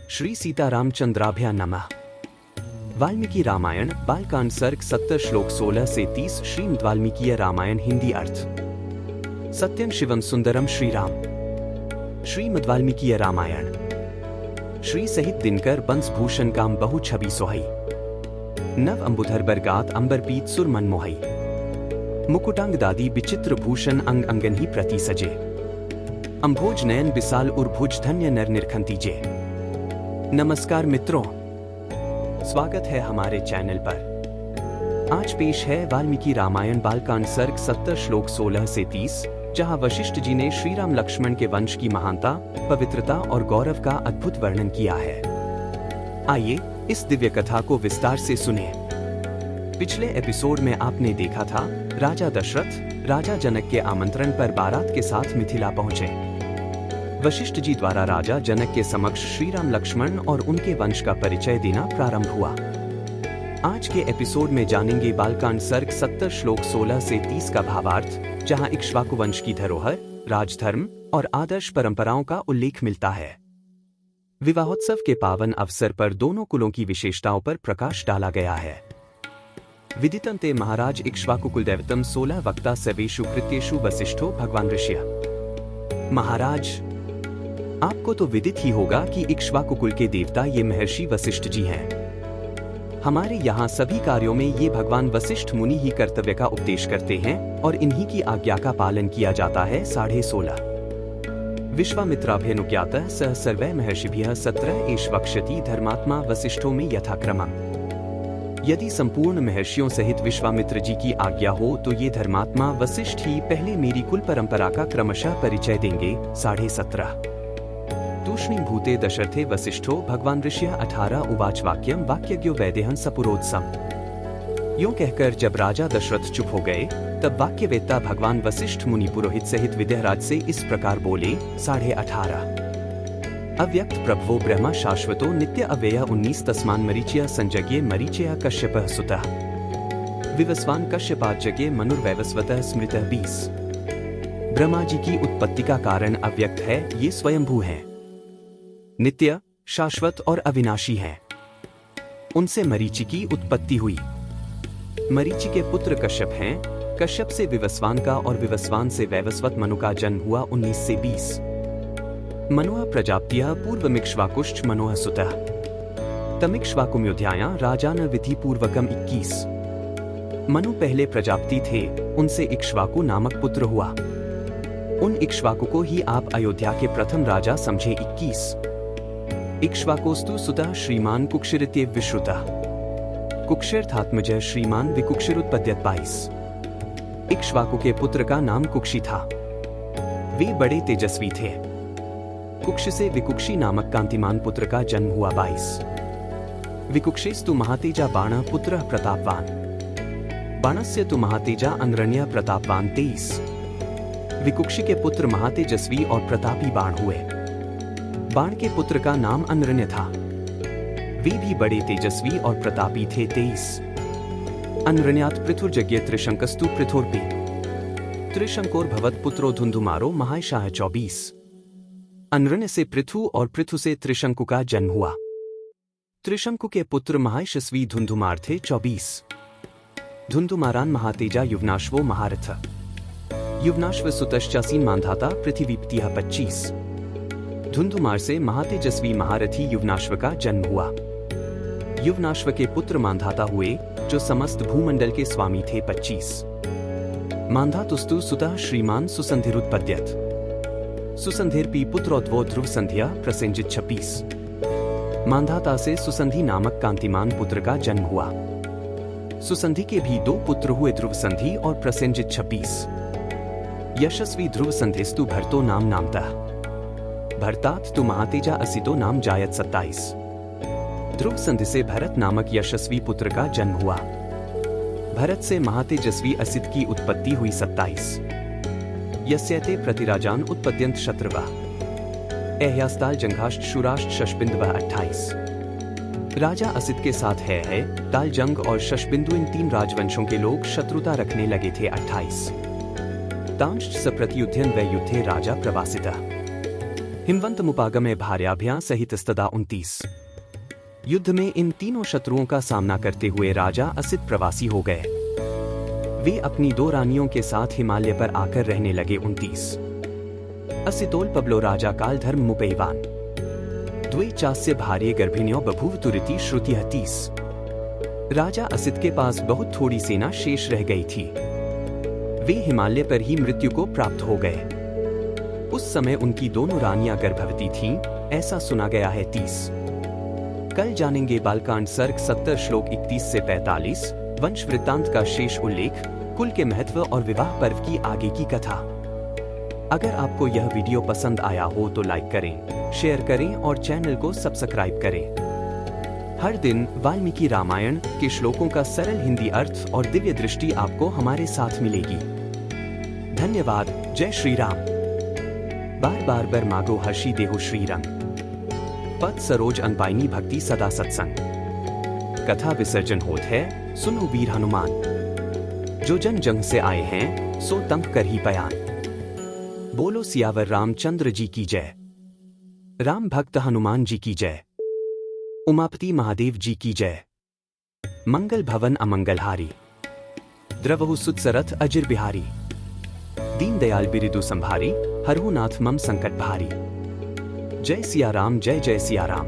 श्री सीतारामचंद्राभ्या नमः। वाल्मीकि रामायण बालकांड सर्ग 70 श्लोक 16 से 30। श्रीमद् वाल्मीकीय रामायण हिंदी अर्थ। सत्यं शिवम सुंदरम श्री राम। श्रीमद् वाल्मीकीय रामायण। श्री सहित दिनकर बंस भूषण काम बहु छवि सोहई। नव अंबुधर बरगात अंबर पीत सुर मन मोहई। मुकुटांग दादी विचित्र भूषण अंग अंगन ही प्रति सजे। अंभोज नयन बिसाल उर्भुज धन्य नर निरखंती जे। नमस्कार मित्रों, स्वागत है हमारे चैनल पर। आज पेश है वाल्मीकि रामायण बालकांड सर्ग 70 श्लोक 16 से 30, जहां वशिष्ठ जी ने श्री राम लक्ष्मण के वंश की महानता, पवित्रता और गौरव का अद्भुत वर्णन किया है। आइए इस दिव्य कथा को विस्तार से सुने। पिछले एपिसोड में आपने देखा था, राजा दशरथ राजा जनक के आमंत्रण पर बारात के साथ मिथिला पहुंचे। वशिष्ठ जी द्वारा राजा जनक के समक्ष श्री राम लक्ष्मण और उनके वंश का परिचय देना प्रारंभ हुआ। आज के एपिसोड में जानेंगे बालकांड सर्ग 70 श्लोक 16 से 30 का भावार्थ, जहां इक्ष्वाकु वंश की धरोहर, राजधर्म और आदर्श परंपराओं का उल्लेख मिलता है। विवाहोत्सव के पावन अवसर पर दोनों कुलों की विशेषताओं पर प्रकाश डाला गया है। विदितं ते महाराज इक्ष्वाकु कुलदैवतम 16 वक्ता सर्वेषु कृत्येषु वसिष्ठो भगवान ऋषिः। महाराज, आपको तो विदित ही होगा कि इक्ष्वाकु कुल के देवता ये महर्षि वशिष्ठ जी हैं। हमारे यहाँ सभी कार्यों में ये भगवान वशिष्ठ मुनि ही कर्तव्य का उपदेश करते हैं और इन्हीं की आज्ञा का पालन किया जाता है। 16.5 विश्वामित्राभ्यनुज्ञातः सह सर्वै महर्षिभ्यः 17 एष वक्ष्यति धर्मात्मा वसिष्ठो में यथाक्रमम्। यदि संपूर्ण महर्षियों सहित विश्वामित्र जी की आज्ञा हो तो ये धर्मात्मा वशिष्ठ ही पहले मेरी कुल परंपरा का क्रमशः परिचय देंगे। 17.5 तूष्णीं भूते दशरथे वसिष्ठो भगवान ऋषिः 18 उवाच वाक्यम वाक्यज्ञो वैदेहं सपुरोत्सम। यूं कहकर जब राजा दशरथ चुप हो गए, तब वाक्यवेत्ता भगवान वशिष्ठ मुनि पुरोहित सहित विदेहराज से इस प्रकार बोले। 18.5 अव्यक्त प्रभवो ब्रह्मा शाश्वतो नित्य अव्ययः 19 तस्मान् मरीचिया संजज्ञे मरीचया कश्यपः सुतः विवस्वान कश्यपाच्यज्ञे मनुर्वैवस्वतः स्मृतः 20। ब्रह्मा जी की उत्पत्ति का कारण अव्यक्त है, ये स्वयंभू हैं, नित्य, शाश्वत और अविनाशी हैं। उनसे मरीचि की उत्पत्ति हुई। मरीचि के पुत्र कश्यप हैं। कश्यप से विवस्वान का और विवस्वान से वैवस्वत मनु का जन्म हुआ 19 से 20। मनुः प्रजापत्यः पूर्वमिक्ष्वाकुश्च मनोः सुतः तमिक्ष्वाकुम्योध्याया राजान विधि पूर्वकम 21। मनु पहले प्रजापति थे, उनसे इक्ष्वाकु नामक पुत्र हुआ। उन इक्ष्वाकु को ही आप अयोध्या के प्रथम राजा समझे। 21 इक्ष्वाकोस्तु सुतः श्रीमान कुक्षिरित्येव विश्रुतः कुक्षिर्थात्मजः श्रीमान विकुक्षिरुत्पद्यत 22। इक्ष्वाकु के पुत्र का नाम कुक्षी था। वे बड़े तेजस्वी थे। कुक्ष से विकुक्षी नामक कांतिमान पुत्र का जन्म हुआ। 22 विकुक्षेस्तु महातेजा बाणः पुत्रः प्रतापवान बाणस्य तु महातेजा अनरण्यः प्रतापवान 23। विकुक्षी के पुत्र महातेजस्वी और प्रतापी बाण हुए। बाण के पुत्र का नाम अनरण्य था। वे भी बड़े तेजस्वी और प्रतापी थे। 23 अनरण्यात् पृथुर्जज्ञे त्रिशंकस्तु पृथुर्पि त्रिशंकोर भवत पुत्रो धुंधुमारो महायशाह 24। अनरण्य से पृथु और पृथु से त्रिशंकु का जन्म हुआ। त्रिशंकु के पुत्र महायशस्वी धुंधुमार थे। 24 धुंधुमारान महातेजा युवनाश्वो महारथ युवनाश्व सुतश्चासीन मानधाता पृथ्वीपतिः 25। धुंधुमार से महातेजस्वी महारथी युवनाश्व का जन्म हुआ। युवनाश्व के पुत्र मानधाता हुए, जो समस्त भूमंडल के स्वामी थे। 25 मानधातुस्तु सुतः श्रीमान सुसंधिरुत्पद्यत सुसंधिर्पि पुत्रोद्भव ध्रुव संध्या प्रसेंजित 26। मानधाता से सुसंधि नामक कांतिमान पुत्र का जन्म हुआ। सुसंधि के भी 2 पुत्र हुए, ध्रुव संधि और प्रसेंजित 26। यशस्वी ध्रुव संधिस्तु भरतो नाम नामतः भरतात तु महातेजा असितो नाम जायत 27। ध्रुव संधि से भरत नामक यशस्वी पुत्र का जन्म हुआ। भरत से महातेजस्वी असित की उत्पत्ति हुई। 27 यस्यते प्रतिराजान उत्पद्यन्त शत्रवः एह्यास्ताल जंघाश्च शूराश्च शशबिन्दवः 28। राजा असित के साथ है ताल जंग और शशबिंदु इन 3 राजवंशों के लोग शत्रुता रखने लगे थे। 28 तांश्च सप्रतियुध्यन् वै युद्धे राजा प्रवासितः हिमवंत मुपागमय भार्याभ्यां सहित स्तदा 29। युद्ध में इन तीनों शत्रुओं का सामना करते हुए राजा असित प्रवासी हो गए। वे अपनी 2 रानियों के साथ हिमालय पर आकर रहने लगे। 29। असितोल पबलो राजा काल धर्म मुपैवान द्वे चास्य भार्य गर्भिण्यो बभूव तुरति श्रुति 30। राजा असित के पास बहुत थोड़ी सेना शेष रह गई थी। वे हिमालय पर ही मृत्यु को प्राप्त हो गए। उस समय उनकी दोनों रानियां गर्भवती थीं, ऐसा सुना गया है। 30। कल जानेंगे बालकांड सर्ग 70 श्लोक 31 से 45, वंश वृत्तांत का शेष उल्लेख, कुल के महत्व और विवाह पर्व की आगे की कथा। अगर आपको यह वीडियो पसंद आया हो तो लाइक करें, शेयर करें और चैनल को सब्सक्राइब करें। हर दिन वाल्मीकि रामायण के श्लोकों का सरल हिंदी अर्थ और दिव्य दृष्टि आपको हमारे साथ मिलेगी। धन्यवाद। जय श्री राम। बार बार बर मागो हर्षी देहो श्री रंग, पद सरोज अनपाइनी भक्ति सदा सत्संग। कथा विसर्जन होत है, सुनो वीर हनुमान, जो जन जंग से आए हैं सो तंग कर ही बयान। बोलो सियावर रामचंद्र जी की जय। राम भक्त हनुमान जी की जय। उमापति महादेव जी की जय। मंगल भवन अमंगलहारी, द्रवहु सुत सरथ अजिर बिहारी। दीन दयाल बिरिदु संभारी, हरहु नाथ मम संकट भारी। जय सिया राम, जय जय सिया राम।